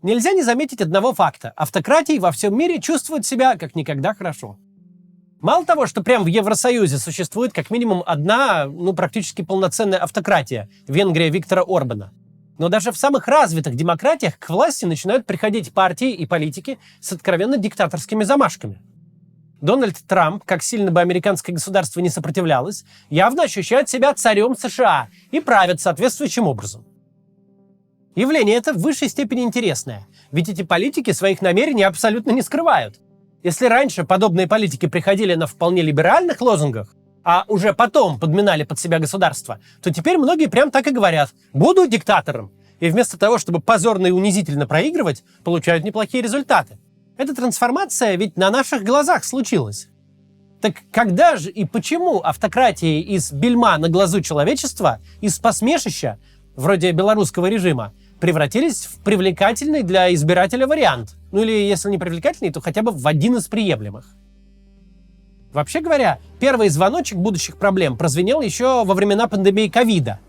Нельзя не заметить одного факта. Автократии во всем мире чувствуют себя как никогда хорошо. Мало того, что прямо в Евросоюзе существует как минимум одна, практически полноценная автократия – Венгрия Виктора Орбана. Но даже в самых развитых демократиях к власти начинают приходить партии и политики с откровенно диктаторскими замашками. Дональд Трамп, как сильно бы американское государство не сопротивлялось, явно ощущает себя царем США и правит соответствующим образом. Явление это в высшей степени интересное, ведь эти политики своих намерений абсолютно не скрывают. Если раньше подобные политики приходили на вполне либеральных лозунгах, а уже потом подминали под себя государство, то теперь многие прям так и говорят: «Буду диктатором». И вместо того, чтобы позорно и унизительно проигрывать, получают неплохие результаты. Эта трансформация ведь на наших глазах случилась. Так когда же и почему автократии из бельма на глазу человечества, из посмешища, вроде белорусского режима, превратились в привлекательный для избирателя вариант? Или, если не привлекательный, то хотя бы в один из приемлемых. Вообще говоря, первый звоночек будущих проблем прозвенел еще во времена пандемии ковида.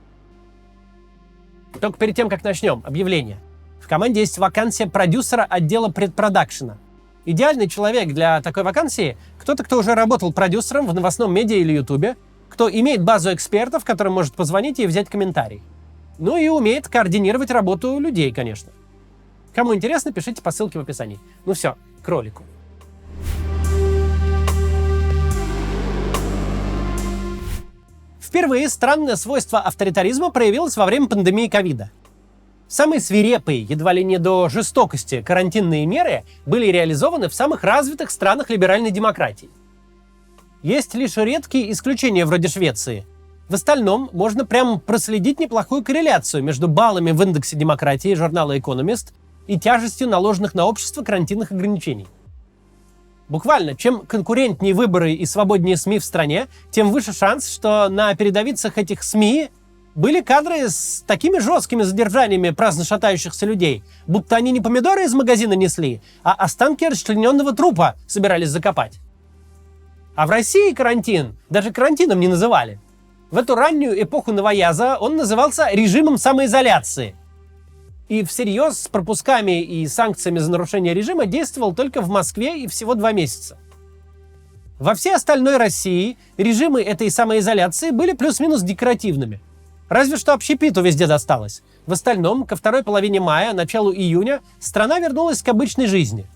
Только перед тем, как начнем, объявление. В команде есть вакансия продюсера отдела предпродакшена. Идеальный человек для такой вакансии – кто-то, кто уже работал продюсером в новостном медиа или ютубе, кто имеет базу экспертов, которым может позвонить и взять комментарий. И умеет координировать работу людей, конечно. Кому интересно, пишите по ссылке в описании. Все, к ролику. Впервые странное свойство авторитаризма проявилось во время пандемии ковида. Самые свирепые, едва ли не до жестокости, карантинные меры были реализованы в самых развитых странах либеральной демократии. Есть лишь редкие исключения вроде Швеции. В остальном можно прямо проследить неплохую корреляцию между баллами в индексе демократии журнала Economist и тяжестью наложенных на общество карантинных ограничений. Буквально, чем конкурентнее выборы и свободнее СМИ в стране, тем выше шанс, что на передовицах этих СМИ были кадры с такими жесткими задержаниями праздно шатающихся людей, будто они не помидоры из магазина несли, а останки расчлененного трупа собирались закопать. А в России карантин даже карантином не называли. В эту раннюю эпоху новояза он назывался режимом самоизоляции. И всерьез с пропусками и санкциями за нарушение режима действовал только в Москве и всего 2 месяца. Во всей остальной России режимы этой самоизоляции были плюс-минус декоративными. Разве что общепиту везде досталось. В остальном, ко второй половине мая, началу июня, страна вернулась к обычной жизни.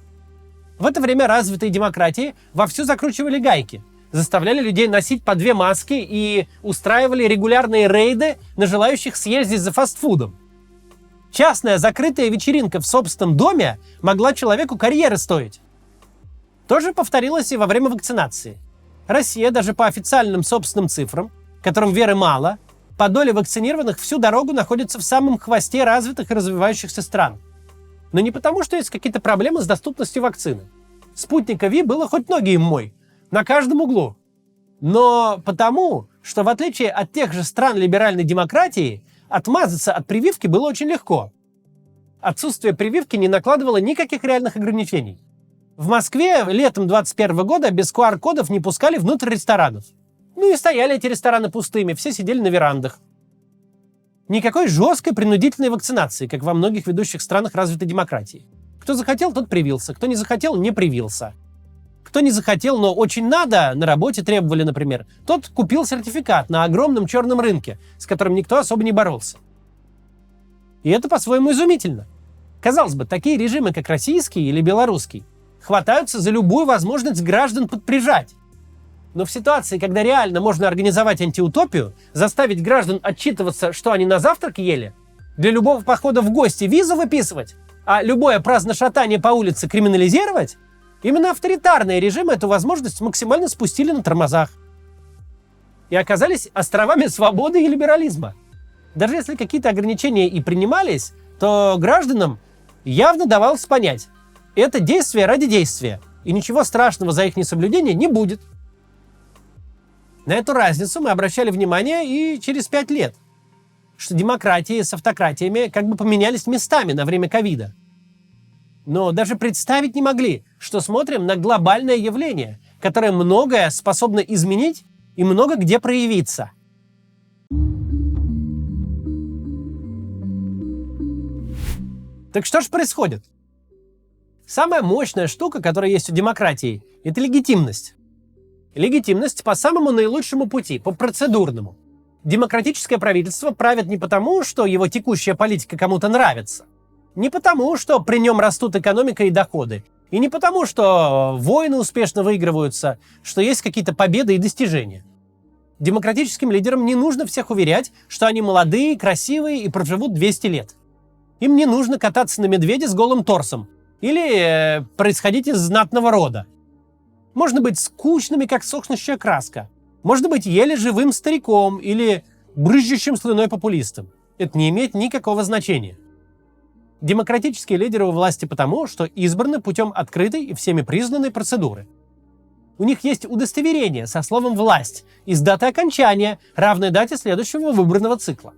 В это время развитые демократии вовсю закручивали гайки, заставляли людей носить по 2 маски и устраивали регулярные рейды на желающих съездить за фастфудом. Частная закрытая вечеринка в собственном доме могла человеку карьеры стоить. То же повторилось и во время вакцинации. Россия даже по официальным собственным цифрам, которым веры мало, по доле вакцинированных всю дорогу находится в самом хвосте развитых и развивающихся стран. Но не потому, что есть какие-то проблемы с доступностью вакцины. Спутника Ви было хоть ноги им мой, на каждом углу. Но потому, что в отличие от тех же стран либеральной демократии, отмазаться от прививки было очень легко. Отсутствие прививки не накладывало никаких реальных ограничений. В Москве летом 2021 года без QR-кодов не пускали внутрь ресторанов. И стояли эти рестораны пустыми, все сидели на верандах. Никакой жесткой принудительной вакцинации, как во многих ведущих странах развитой демократии. Кто захотел, тот привился, кто не захотел, не привился. Кто не захотел, но очень надо, на работе требовали, например, тот купил сертификат на огромном черном рынке, с которым никто особо не боролся. И это по-своему изумительно. Казалось бы, такие режимы, как российский или белорусский, хватаются за любую возможность граждан подприжать. Но в ситуации, когда реально можно организовать антиутопию, заставить граждан отчитываться, что они на завтрак ели, для любого похода в гости визу выписывать, а любое праздное шатание по улице криминализировать, именно авторитарные режимы эту возможность максимально спустили на тормозах. И оказались островами свободы и либерализма. Даже если какие-то ограничения и принимались, то гражданам явно давалось понять, это действие ради действия, и ничего страшного за их несоблюдение не будет. На эту разницу мы обращали внимание и через 5 лет, что демократии с автократиями как бы поменялись местами на время ковида. Но даже представить не могли, что смотрим на глобальное явление, которое многое способно изменить и много где проявиться. Так что же происходит? Самая мощная штука, которая есть у демократии, это легитимность. Легитимность по самому наилучшему пути, по процедурному. Демократическое правительство правит не потому, что его текущая политика кому-то нравится, не потому, что при нем растут экономика и доходы, и не потому, что войны успешно выигрываются, что есть какие-то победы и достижения. Демократическим лидерам не нужно всех уверять, что они молодые, красивые и проживут 200 лет. Им не нужно кататься на медведе с голым торсом или происходить из знатного рода. Можно быть скучными, как сохнущая краска. Можно быть еле живым стариком или брызжущим слюной популистом. Это не имеет никакого значения. Демократические лидеры у власти потому, что избраны путем открытой и всеми признанной процедуры. У них есть удостоверение со словом «власть» и с датой окончания, равной дате следующего выборного цикла.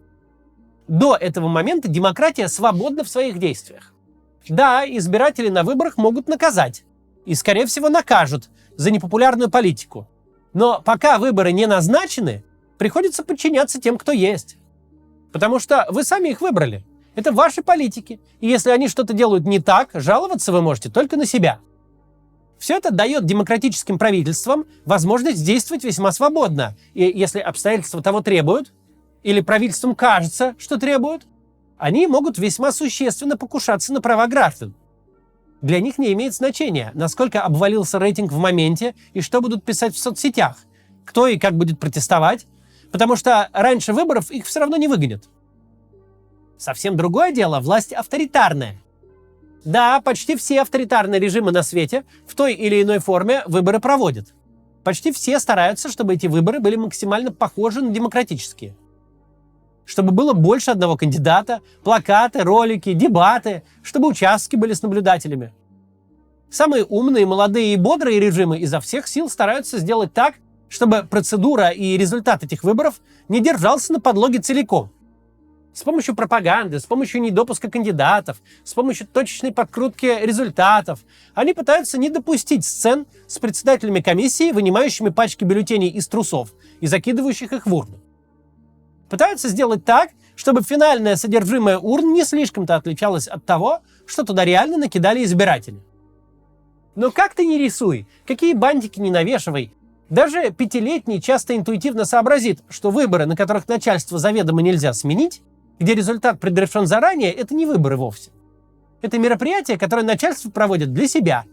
До этого момента демократия свободна в своих действиях. Да, избиратели на выборах могут наказать. И, скорее всего, накажут за непопулярную политику. Но пока выборы не назначены, приходится подчиняться тем, кто есть. Потому что вы сами их выбрали. Это ваши политики. И если они что-то делают не так, жаловаться вы можете только на себя. Все это дает демократическим правительствам возможность действовать весьма свободно. И если обстоятельства того требуют, или правительствам кажется, что требуют, они могут весьма существенно покушаться на права граждан. Для них не имеет значения, насколько обвалился рейтинг в моменте и что будут писать в соцсетях, кто и как будет протестовать, потому что раньше выборов их все равно не выгонят. Совсем другое дело – власть авторитарная. Да, почти все авторитарные режимы на свете в той или иной форме выборы проводят. Почти все стараются, чтобы эти выборы были максимально похожи на демократические. Чтобы было больше одного кандидата, плакаты, ролики, дебаты, чтобы участки были с наблюдателями. Самые умные, молодые и бодрые режимы изо всех сил стараются сделать так, чтобы процедура и результат этих выборов не держался на подлоге целиком. С помощью пропаганды, с помощью недопуска кандидатов, с помощью точечной подкрутки результатов они пытаются не допустить сцен с председателями комиссии, вынимающими пачки бюллетеней из трусов и закидывающих их в урну. Пытаются сделать так, чтобы финальное содержимое урн не слишком-то отличалось от того, что туда реально накидали избиратели. Но как ты ни рисуй, какие бантики ни навешивай, даже пятилетний часто интуитивно сообразит, что выборы, на которых начальство заведомо нельзя сменить, где результат предрешен заранее, это не выборы вовсе. Это мероприятие, которое начальство проводит для себя.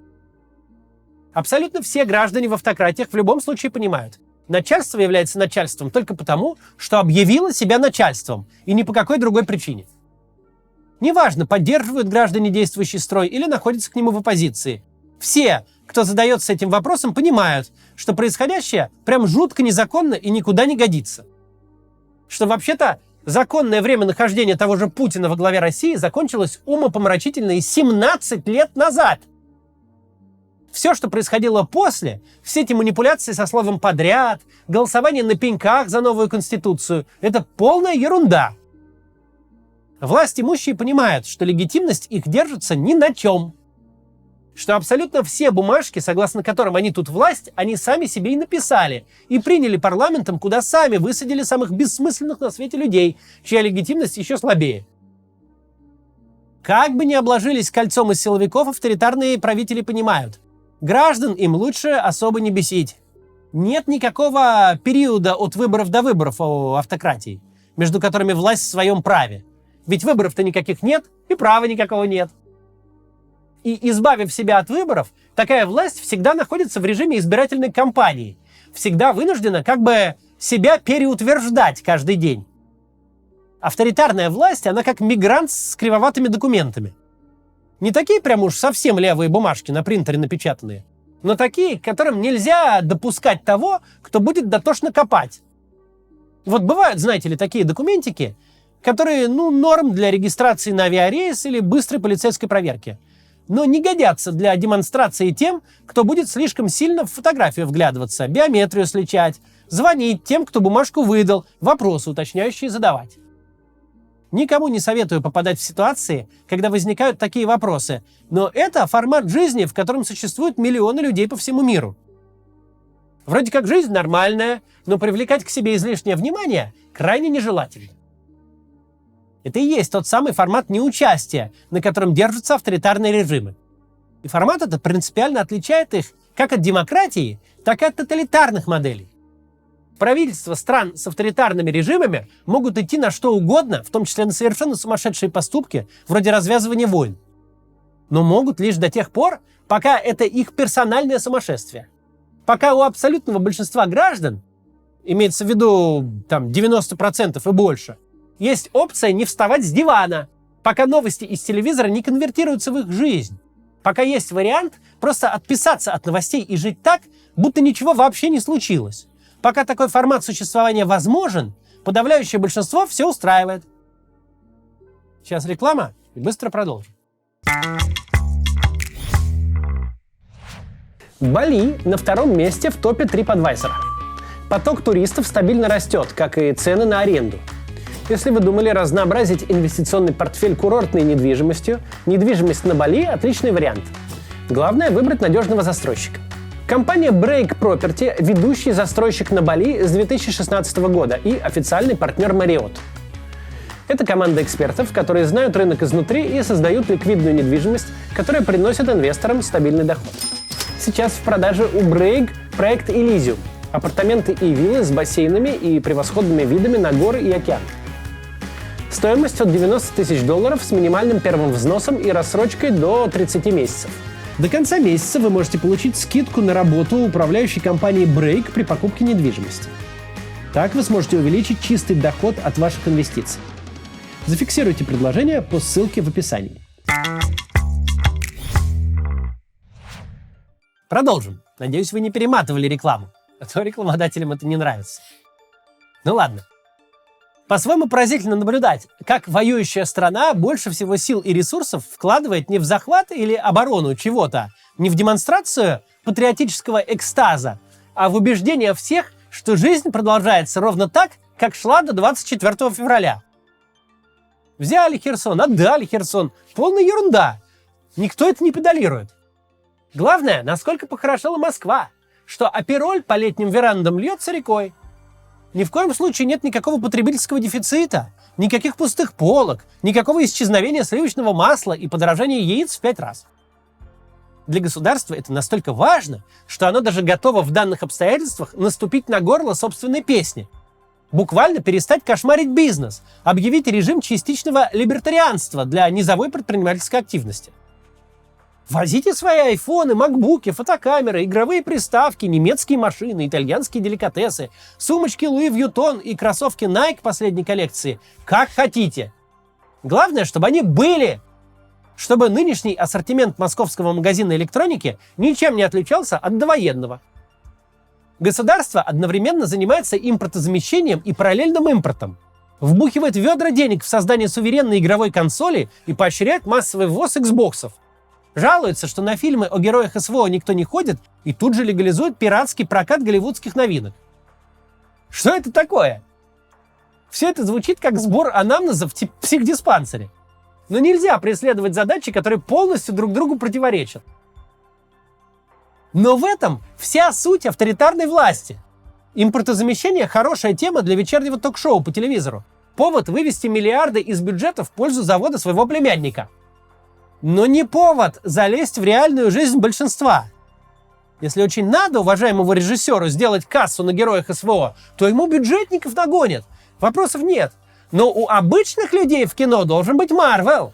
Абсолютно все граждане в автократиях в любом случае понимают, начальство является начальством только потому, что объявило себя начальством, и ни по какой другой причине. Неважно, поддерживают граждане действующий строй или находятся к нему в оппозиции. Все, кто задается этим вопросом, понимают, что происходящее прям жутко незаконно и никуда не годится. Что вообще-то законное время нахождения того же Путина во главе России закончилось умопомрачительные 17 лет назад. Все, что происходило после, все эти манипуляции со словом «подряд», голосование на пеньках за новую конституцию – это полная ерунда. Власть имущие понимают, что легитимность их держится ни на чем. Что абсолютно все бумажки, согласно которым они тут власть, они сами себе и написали. И приняли парламентом, куда сами высадили самых бессмысленных на свете людей, чья легитимность еще слабее. Как бы ни обложились кольцом из силовиков, авторитарные правители понимают. Граждан им лучше особо не бесить. Нет никакого периода от выборов до выборов у автократии, между которыми власть в своем праве. Ведь выборов-то никаких нет, и права никакого нет. И избавив себя от выборов, такая власть всегда находится в режиме избирательной кампании, всегда вынуждена как бы себя переутверждать каждый день. Авторитарная власть, она как мигрант с кривоватыми документами. Не такие прям уж совсем левые бумажки на принтере напечатанные, но такие, к которым нельзя допускать того, кто будет дотошно копать. Вот бывают, знаете ли, такие документики, которые, норм для регистрации на авиарейс или быстрой полицейской проверки, но не годятся для демонстрации тем, кто будет слишком сильно в фотографию вглядываться, биометрию сличать, звонить тем, кто бумажку выдал, вопросы уточняющие задавать. Никому не советую попадать в ситуации, когда возникают такие вопросы, но это формат жизни, в котором существуют миллионы людей по всему миру. Вроде как жизнь нормальная, но привлекать к себе излишнее внимание крайне нежелательно. Это и есть тот самый формат неучастия, на котором держатся авторитарные режимы. И формат этот принципиально отличает их как от демократии, так и от тоталитарных моделей. Правительства стран с авторитарными режимами могут идти на что угодно, в том числе на совершенно сумасшедшие поступки, вроде развязывания войн. Но могут лишь до тех пор, пока это их персональное сумасшествие. Пока у абсолютного большинства граждан, имеется в виду там 90% и больше, есть опция не вставать с дивана, пока новости из телевизора не конвертируются в их жизнь. Пока есть вариант просто отписаться от новостей и жить так, будто ничего вообще не случилось. Пока такой формат существования возможен, подавляющее большинство все устраивает. Сейчас реклама и быстро продолжим. Бали на втором месте в топе TripAdvisor. Поток туристов стабильно растет, как и цены на аренду. Если вы думали разнообразить инвестиционный портфель курортной недвижимостью, недвижимость на Бали – отличный вариант. Главное – выбрать надежного застройщика. Компания Break Property – ведущий застройщик на Бали с 2016 года и официальный партнер Marriott. Это команда экспертов, которые знают рынок изнутри и создают ликвидную недвижимость, которая приносит инвесторам стабильный доход. Сейчас в продаже у Break проект Elysium – апартаменты и виллы с бассейнами и превосходными видами на горы и океан. Стоимость от $90 тысяч с минимальным первым взносом и рассрочкой до 30 месяцев. До конца месяца вы можете получить скидку на работу управляющей компании Break при покупке недвижимости. Так вы сможете увеличить чистый доход от ваших инвестиций. Зафиксируйте предложение по ссылке в описании. Продолжим. Надеюсь, вы не перематывали рекламу, а то рекламодателям это не нравится. Ну ладно. По-своему поразительно наблюдать, как воюющая страна больше всего сил и ресурсов вкладывает не в захват или оборону чего-то, не в демонстрацию патриотического экстаза, а в убеждение всех, что жизнь продолжается ровно так, как шла до 24 февраля. Взяли Херсон, отдали Херсон. Полная ерунда. Никто это не педалирует. Главное, насколько похорошела Москва, что апероль по летним верандам льется рекой. Ни в коем случае нет никакого потребительского дефицита, никаких пустых полок, никакого исчезновения сливочного масла и подорожания яиц в 5 раз. Для государства это настолько важно, что оно даже готово в данных обстоятельствах наступить на горло собственной песни. Буквально перестать кошмарить бизнес, объявить режим частичного либертарианства для низовой предпринимательской активности. Возите свои айфоны, макбуки, фотокамеры, игровые приставки, немецкие машины, итальянские деликатесы, сумочки Луи Вьютон и кроссовки Nike последней коллекции, как хотите. Главное, чтобы они были. Чтобы нынешний ассортимент московского магазина электроники ничем не отличался от довоенного. Государство одновременно занимается импортозамещением и параллельным импортом. Вбухивает ведра денег в создание суверенной игровой консоли и поощряет массовый ввоз Xbox'ов. Жалуется, что на фильмы о героях СВО никто не ходит, и тут же легализует пиратский прокат голливудских новинок. Что это такое? Все это звучит как сбор анамнезов в психдиспансере. Но нельзя преследовать задачи, которые полностью друг другу противоречат. Но в этом вся суть авторитарной власти. Импортозамещение – хорошая тема для вечернего ток-шоу по телевизору. Повод вывести миллиарды из бюджета в пользу завода своего племянника. Но не повод залезть в реальную жизнь большинства. Если очень надо уважаемому режиссеру сделать кассу на героях СВО, то ему бюджетников нагонят. Вопросов нет. Но у обычных людей в кино должен быть Марвел.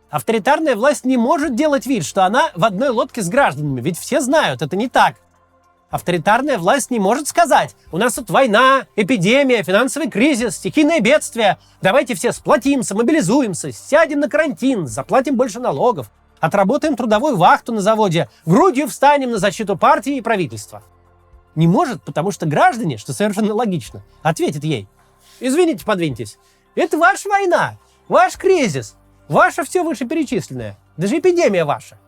Авторитарная власть не может делать вид, что она в одной лодке с гражданами, ведь все знают, это не так. Авторитарная власть не может сказать: у нас тут война, эпидемия, финансовый кризис, стихийное бедствие. Давайте все сплотимся, мобилизуемся, сядем на карантин, заплатим больше налогов, отработаем трудовую вахту на заводе, грудью встанем на защиту партии и правительства. Не может, потому что граждане, что совершенно логично, ответят ей: извините, подвиньтесь, это ваша война, ваш кризис, ваше все вышеперечисленное, даже эпидемия ваша.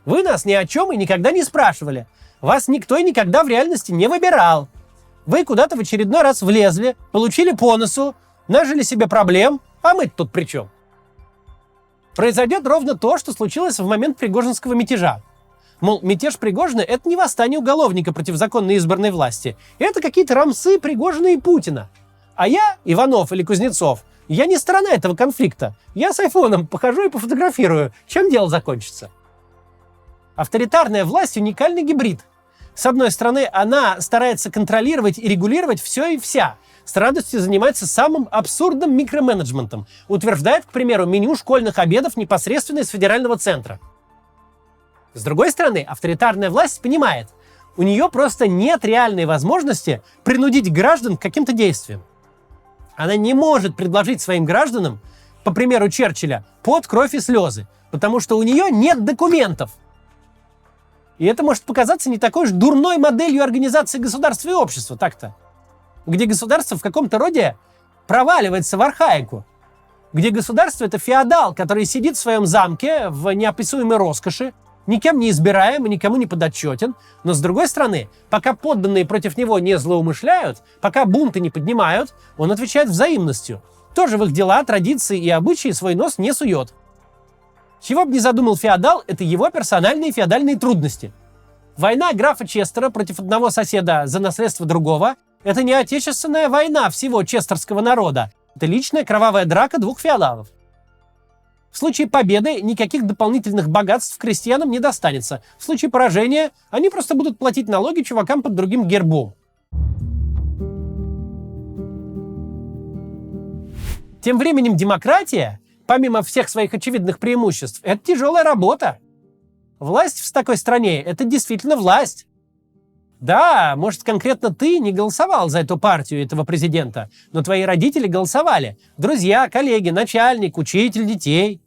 Вы нас ни о чем и никогда не спрашивали. Вас никто и никогда в реальности не выбирал. Вы куда-то в очередной раз влезли, получили по носу, нажили себе проблем, а мы тут при чем? Произойдет ровно то, что случилось в момент Пригожинского мятежа. Мол, мятеж Пригожина – это не восстание уголовника против законно избранной власти. Это какие-то рамсы Пригожина и Путина. А я, Иванов или Кузнецов, Я не сторона этого конфликта. Я с айфоном похожу и пофотографирую. Чем дело закончится? Авторитарная власть — уникальный гибрид. С одной стороны, она старается контролировать и регулировать все и вся. С радостью занимается самым абсурдным микроменеджментом. Утверждает, к примеру, меню школьных обедов непосредственно из федерального центра. С другой стороны, авторитарная власть понимает, у нее просто нет реальной возможности принудить граждан к каким-то действиям. Она не может предложить своим гражданам, по примеру Черчилля, пот, кровь и слезы, потому что у нее нет документов. И это может показаться не такой уж дурной моделью организации государства и общества, так-то. Где государство в каком-то роде проваливается в архаику. Где государство — это феодал, который сидит в своем замке в неописуемой роскоши, никем не избираем и никому не подотчетен. Но с другой стороны, пока подданные против него не злоумышляют, пока бунты не поднимают, он отвечает взаимностью. Тоже в их дела, традиции и обычаи свой нос не сует. Чего бы ни задумал феодал, это его персональные феодальные трудности. Война графа Честера против одного соседа за наследство другого — это не отечественная война всего честерского народа. Это личная кровавая драка двух феодалов. В случае победы никаких дополнительных богатств крестьянам не достанется. В случае поражения они просто будут платить налоги чувакам под другим гербом. Тем временем демократия, помимо всех своих очевидных преимуществ, это тяжелая работа. Власть в такой стране — это действительно власть. Да, может, конкретно ты не голосовал за эту партию, этого президента, но твои родители голосовали. Друзья, коллеги, начальник, учитель детей.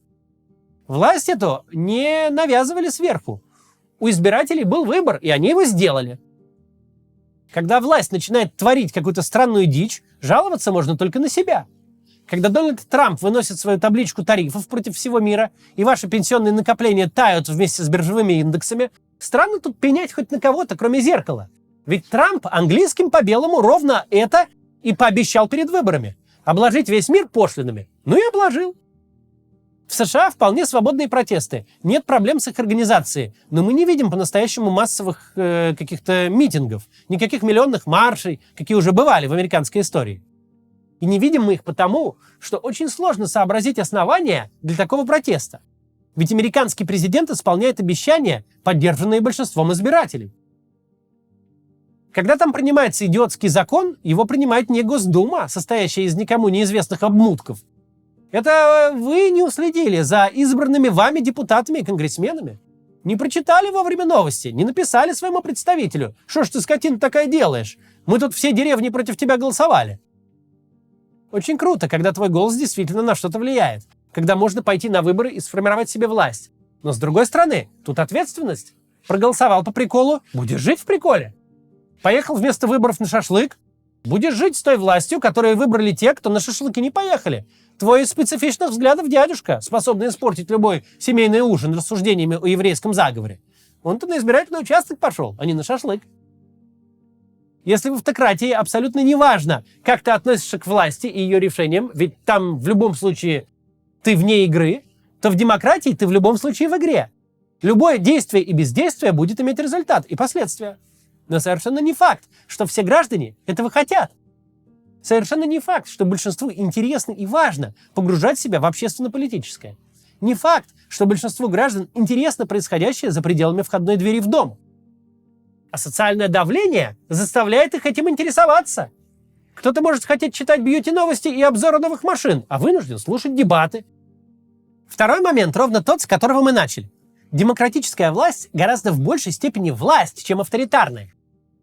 Власть эту не навязывали сверху. У избирателей был выбор, и они его сделали. Когда власть начинает творить какую-то странную дичь, жаловаться можно только на себя. Когда Дональд Трамп выносит свою табличку тарифов против всего мира, и ваши пенсионные накопления тают вместе с биржевыми индексами, странно тут пенять хоть на кого-то, кроме зеркала. Ведь Трамп английским по белому ровно это и пообещал перед выборами. Обложить весь мир пошлинами. Ну и обложил. В США вполне свободные протесты. Нет проблем с их организацией. Но мы не видим по-настоящему массовых каких-то митингов. Никаких миллионных маршей, какие уже бывали в американской истории. И не видим мы их потому, что очень сложно сообразить основания для такого протеста. Ведь американский президент исполняет обещания, поддержанные большинством избирателей. Когда там принимается идиотский закон, его принимает не Госдума, состоящая из никому неизвестных обмутков. Это вы не уследили за избранными вами депутатами и конгрессменами. Не прочитали вовремя новости, не написали своему представителю: «Что ж ты, скотина, такая делаешь? Мы тут все деревни против тебя голосовали». Очень круто, когда твой голос действительно на что-то влияет, когда можно пойти на выборы и сформировать себе власть. Но с другой стороны, тут ответственность. Проголосовал по приколу — будешь жить в приколе. Поехал вместо выборов на шашлык — будешь жить с той властью, которую выбрали те, кто на шашлыки не поехали. Твой из специфичных взглядов дядюшка, способный испортить любой семейный ужин рассуждениями о еврейском заговоре. Он-то на избирательный участок пошел, а не на шашлык. Если в автократии абсолютно неважно, как ты относишься к власти и ее решениям, ведь там в любом случае ты вне игры, то в демократии ты в любом случае в игре. Любое действие и бездействие будет иметь результат и последствия. Но совершенно не факт, что все граждане этого хотят. Совершенно не факт, что большинству интересно и важно погружать себя в общественно-политическое. Не факт, что большинству граждан интересно происходящее за пределами входной двери в дом. А социальное давление заставляет их этим интересоваться. Кто-то может хотеть читать бьюти-новости и обзоры новых машин, а вынужден слушать дебаты. Второй момент ровно тот, с которого мы начали. Демократическая власть гораздо в большей степени власть, чем авторитарная.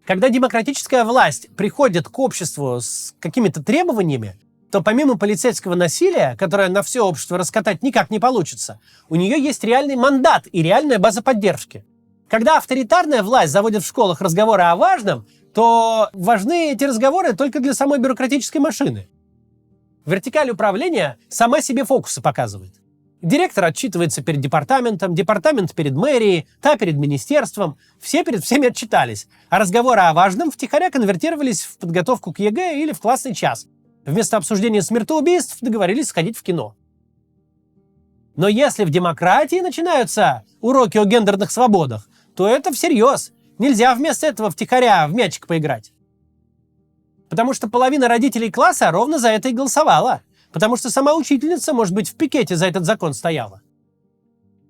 Когда демократическая власть приходит к обществу с какими-то требованиями, то помимо полицейского насилия, которое на все общество раскатать никак не получится, у нее есть реальный мандат и реальная база поддержки. Когда авторитарная власть заводит в школах разговоры о важном, то важны эти разговоры только для самой бюрократической машины. Вертикаль управления сама себе фокусы показывает. Директор отчитывается перед департаментом, департамент перед мэрией, та перед министерством. Все перед всеми отчитались. А разговоры о важном втихаря конвертировались в подготовку к ЕГЭ или в классный час. Вместо обсуждения смертоубийств договорились сходить в кино. Но если в демократии начинаются уроки о гендерных свободах, то это всерьез. Нельзя вместо этого втихаря в мячик поиграть. Потому что половина родителей класса ровно за это и голосовала. потому что сама учительница, может быть, в пикете за этот закон стояла.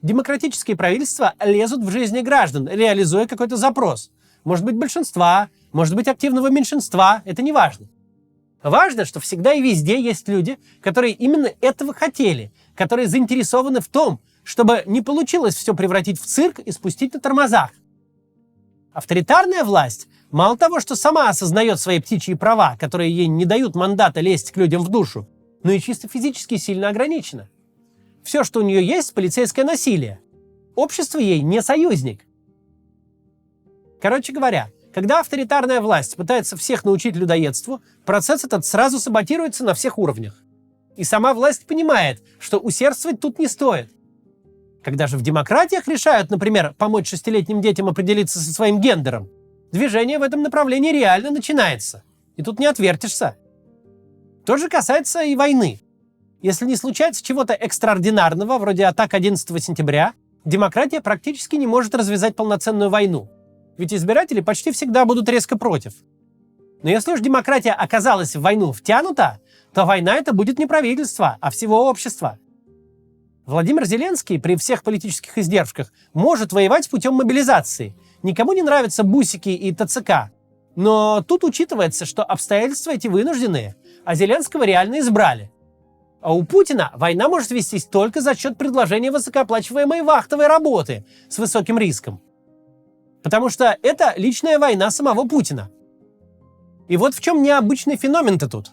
Демократические правительства лезут в жизни граждан, реализуя какой-то запрос. Может быть, большинства, может быть, активного меньшинства, это не важно. Важно, что всегда и везде есть люди, которые именно этого хотели, которые заинтересованы в том, чтобы не получилось все превратить в цирк и спустить на тормозах. Авторитарная власть мало того, что сама осознает свои птичьи права, которые ей не дают мандата лезть к людям в душу, но и чисто физически сильно ограничена. Все, что у нее есть, полицейское насилие. Общество ей не союзник. Короче говоря, когда авторитарная власть пытается всех научить людоедству, процесс этот сразу саботируется на всех уровнях. И сама власть понимает, что усердствовать тут не стоит. Когда же в демократиях решают, например, помочь 6-летним детям определиться со своим гендером, движение в этом направлении реально начинается. И тут не отвертишься. То же касается и войны. Если не случается чего-то экстраординарного, вроде атак 11 сентября, демократия практически не может развязать полноценную войну. Ведь избиратели почти всегда будут резко против. Но если уж демократия оказалась в войну втянута, то война это будет не правительство, а всего общества. Владимир Зеленский при всех политических издержках может воевать путем мобилизации. Никому не нравятся бусики и ТЦК. Но тут учитывается, что обстоятельства эти вынужденные, а Зеленского реально избрали. А у Путина война может вестись только за счет предложения высокооплачиваемой вахтовой работы с высоким риском. Потому что это личная война самого Путина. И вот в чем необычный феномен-то тут.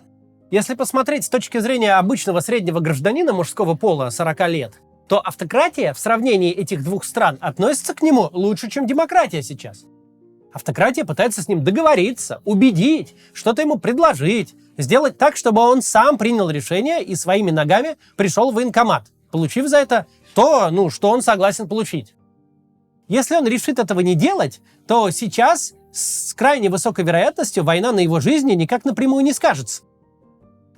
Если посмотреть с точки зрения обычного среднего гражданина мужского пола 40 лет, то автократия в сравнении этих двух стран относится к нему лучше, чем демократия сейчас. Автократия пытается с ним договориться, убедить, что-то ему предложить, сделать так, чтобы он сам принял решение и своими ногами пришел в военкомат, получив за это то, что он согласен получить. Если он решит этого не делать, то сейчас с крайне высокой вероятностью война на его жизни никак напрямую не скажется.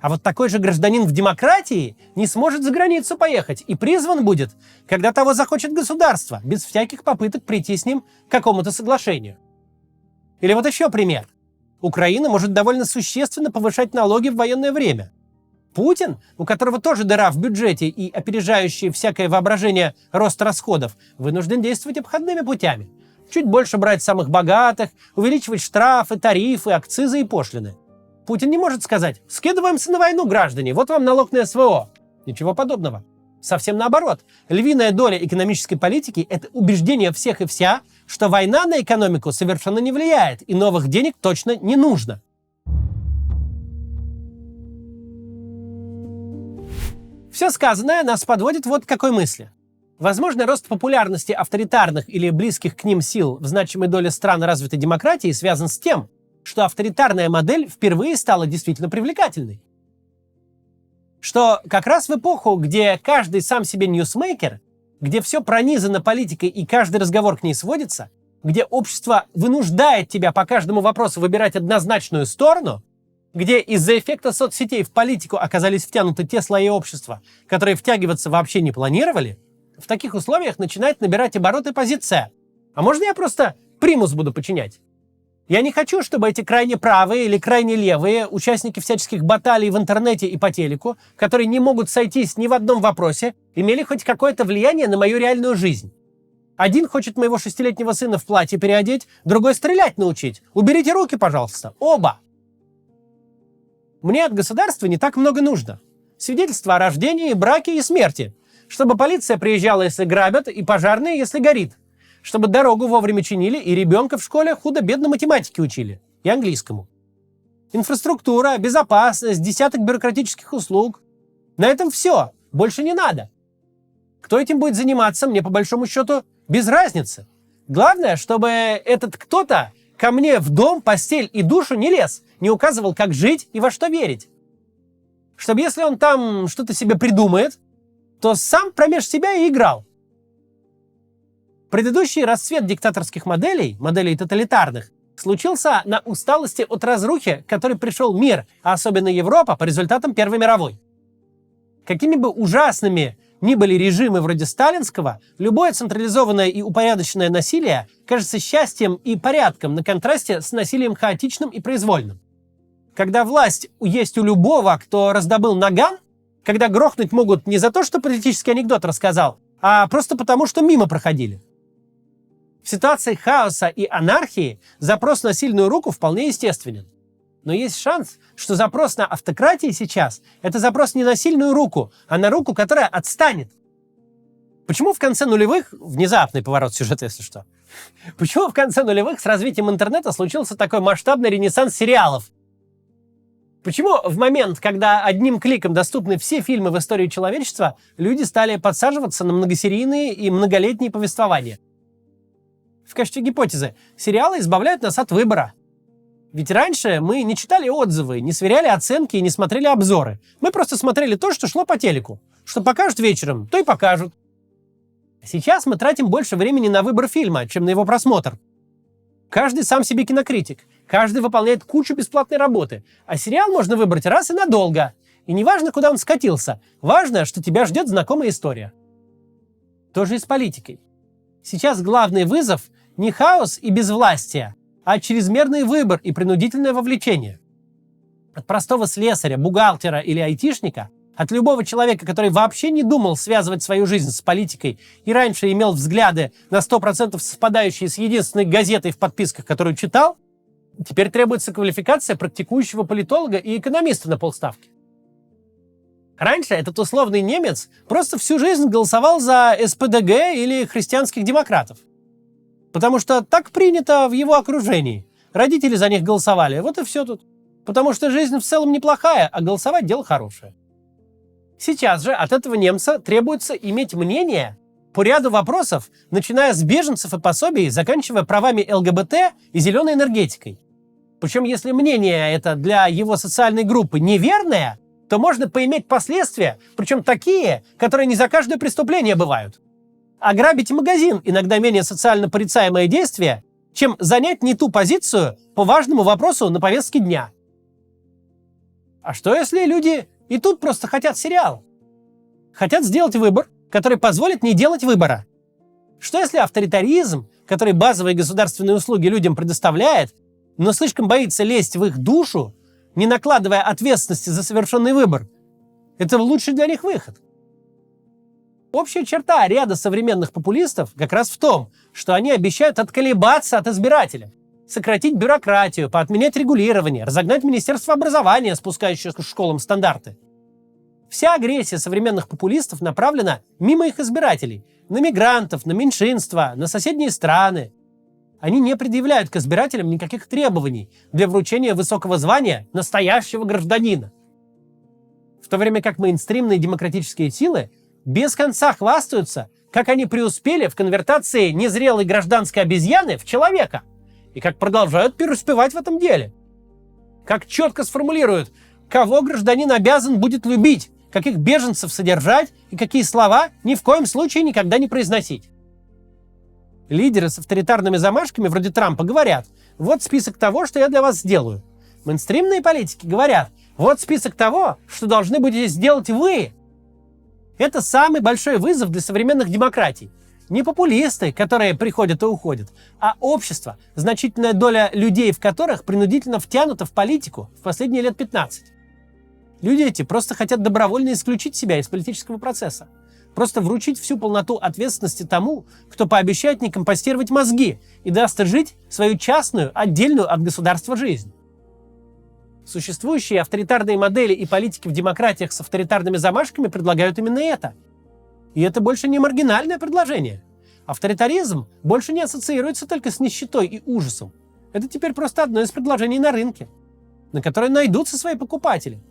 А вот такой же гражданин в демократии не сможет за границу поехать и призван будет, когда того захочет государство, без всяких попыток прийти с ним к какому-то соглашению. Или вот еще пример. Украина может довольно существенно повышать налоги в военное время. Путин, у которого тоже дыра в бюджете и опережающий всякое воображение рост расходов, вынужден действовать обходными путями. Чуть больше брать самых богатых, увеличивать штрафы, тарифы, акцизы и пошлины. Путин не может сказать: «Скидываемся на войну, граждане, вот вам налог на СВО». Ничего подобного. Совсем наоборот. Львиная доля экономической политики – это убеждение всех и вся, что война на экономику совершенно не влияет и новых денег точно не нужно. Все сказанное нас подводит вот к какой мысли. Возможно, рост популярности авторитарных или близких к ним сил в значимой доле стран развитой демократии связан с тем, что авторитарная модель впервые стала действительно привлекательной. Что как раз в эпоху, где каждый сам себе ньюсмейкер, где все пронизано политикой и каждый разговор к ней сводится, где общество вынуждает тебя по каждому вопросу выбирать однозначную сторону, где из-за эффекта соцсетей в политику оказались втянуты те слои общества, которые втягиваться вообще не планировали, в таких условиях начинает набирать обороты позиция. А можно я просто примус буду подчинять? Я не хочу, чтобы эти крайне правые или крайне левые участники всяческих баталий в интернете и по телеку, которые не могут сойтись ни в одном вопросе, имели хоть какое-то влияние на мою реальную жизнь. Один хочет моего 6-летнего сына в платье переодеть, другой стрелять научить. Уберите руки, пожалуйста. Оба. Мне от государства не так много нужно. Свидетельства о рождении, браке и смерти. Чтобы полиция приезжала, если грабят, и пожарные, если горит. Чтобы дорогу вовремя чинили, и ребенка в школе худо-бедно математике учили. И английскому. Инфраструктура, безопасность, десяток бюрократических услуг. На этом все. Больше не надо. Кто этим будет заниматься, мне по большому счету без разницы. Главное, чтобы этот кто-то ко мне в дом, постель и душу не лез, не указывал, как жить и во что верить. Чтобы если он там что-то себе придумает, то сам промеж себя и играл. Предыдущий расцвет диктаторских моделей тоталитарных, случился на усталости от разрухи, к которой пришел мир, а особенно Европа, по результатам Первой мировой. Какими бы ужасными ни были режимы вроде сталинского, любое централизованное и упорядоченное насилие кажется счастьем и порядком на контрасте с насилием хаотичным и произвольным. Когда власть есть у любого, кто раздобыл наган, когда грохнуть могут не за то, что политический анекдот рассказал, а просто потому, что мимо проходили. В ситуации хаоса и анархии запрос на сильную руку вполне естественен. Но есть шанс, что запрос на автократии сейчас – это запрос не на сильную руку, а на руку, которая отстанет. Почему в конце нулевых, внезапный поворот сюжета, если что, почему в конце нулевых с развитием интернета случился такой масштабный ренессанс сериалов? Почему в момент, когда одним кликом доступны все фильмы в истории человечества, люди стали подсаживаться на многосерийные и многолетние повествования? В качестве гипотезы, сериалы избавляют нас от выбора. Ведь раньше мы не читали отзывы, не сверяли оценки и не смотрели обзоры. Мы просто смотрели то, что шло по телеку. Что покажут вечером, то и покажут. Сейчас мы тратим больше времени на выбор фильма, чем на его просмотр. Каждый сам себе кинокритик. Каждый выполняет кучу бесплатной работы. А сериал можно выбрать раз и надолго. И не важно, куда он скатился. Важно, что тебя ждет знакомая история. То же и с политикой. Сейчас главный вызов не хаос и безвластие, а чрезмерный выбор и принудительное вовлечение. От простого слесаря, бухгалтера или айтишника, от любого человека, который вообще не думал связывать свою жизнь с политикой и раньше имел взгляды на 100% совпадающие с единственной газетой в подписках, которую читал, теперь требуется квалификация практикующего политолога и экономиста на полставки. Раньше этот условный немец просто всю жизнь голосовал за СПДГ или христианских демократов. Потому что так принято в его окружении. Родители за них голосовали, вот и все тут. Потому что жизнь в целом неплохая, а голосовать дело хорошее. Сейчас же от этого немца требуется иметь мнение по ряду вопросов, начиная с беженцев и пособий, заканчивая правами ЛГБТ и зеленой энергетикой. Причем, если мнение это для его социальной группы неверное, то можно поиметь последствия, причем такие, которые не за каждое преступление бывают. Ограбить магазин иногда менее социально порицаемое действие, чем занять не ту позицию по важному вопросу на повестке дня. А что если люди и тут просто хотят сериал? Хотят сделать выбор, который позволит не делать выбора. Что если авторитаризм, который базовые государственные услуги людям предоставляет, но слишком боится лезть в их душу, не накладывая ответственности за совершенный выбор, это лучший для них выход? Общая черта ряда современных популистов как раз в том, что они обещают отколебаться от избирателя, сократить бюрократию, поотменять регулирование, разогнать Министерство образования, спускающее к школам стандарты. Вся агрессия современных популистов направлена мимо их избирателей, на мигрантов, на меньшинства, на соседние страны. Они не предъявляют к избирателям никаких требований для вручения высокого звания настоящего гражданина. В то время как мейнстримные демократические силы без конца хвастаются, как они преуспели в конвертации незрелой гражданской обезьяны в человека, и как продолжают преуспевать в этом деле. Как четко сформулируют, кого гражданин обязан будет любить, каких беженцев содержать и какие слова ни в коем случае никогда не произносить. Лидеры с авторитарными замашками вроде Трампа говорят: вот список того, что я для вас сделаю. Мейнстримные политики говорят: вот список того, что должны будете сделать вы. Это самый большой вызов для современных демократий. Не популисты, которые приходят и уходят, а общество, значительная доля людей в которых принудительно втянута в политику в последние лет 15. Люди эти просто хотят добровольно исключить себя из политического процесса. Просто вручить всю полноту ответственности тому, кто пообещает не компостировать мозги и даст жить свою частную, отдельную от государства жизнь. Существующие авторитарные модели и политики в демократиях с авторитарными замашками предлагают именно это. И это больше не маргинальное предложение. Авторитаризм больше не ассоциируется только с нищетой и ужасом. Это теперь просто одно из предложений на рынке, на которое найдутся свои покупатели.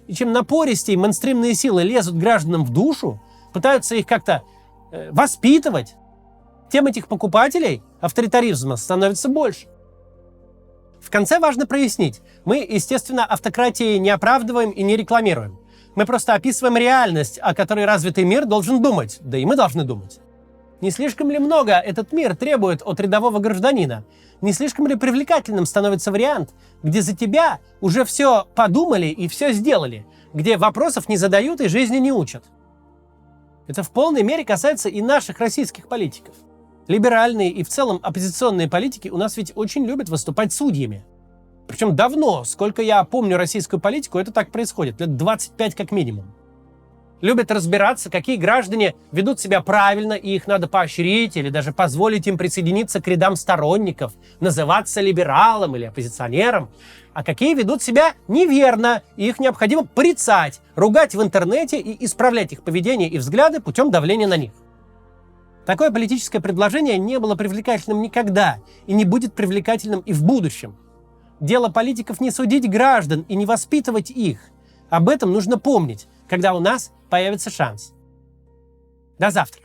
И чем напористее мейнстримные силы лезут гражданам в душу, пытаются их как-то воспитывать, тем этих покупателей авторитаризма становится больше. В конце важно прояснить, мы, естественно, автократии не оправдываем и не рекламируем. Мы просто описываем реальность, о которой развитый мир должен думать, да и мы должны думать. Не слишком ли много этот мир требует от рядового гражданина? Не слишком ли привлекательным становится вариант, где за тебя уже все подумали и все сделали, где вопросов не задают и жизни не учат? Это в полной мере касается и наших российских политиков. Либеральные и в целом оппозиционные политики у нас ведь очень любят выступать судьями. Причем давно, сколько я помню российскую политику, это так происходит, лет 25 как минимум. Любят разбираться, какие граждане ведут себя правильно, и их надо поощрить или даже позволить им присоединиться к рядам сторонников, называться либералом или оппозиционером, а какие ведут себя неверно, и их необходимо порицать, ругать в интернете и исправлять их поведение и взгляды путем давления на них. Такое политическое предложение не было привлекательным никогда и не будет привлекательным и в будущем. Дело политиков не судить граждан и не воспитывать их. Об этом нужно помнить, когда у нас появится шанс. До завтра.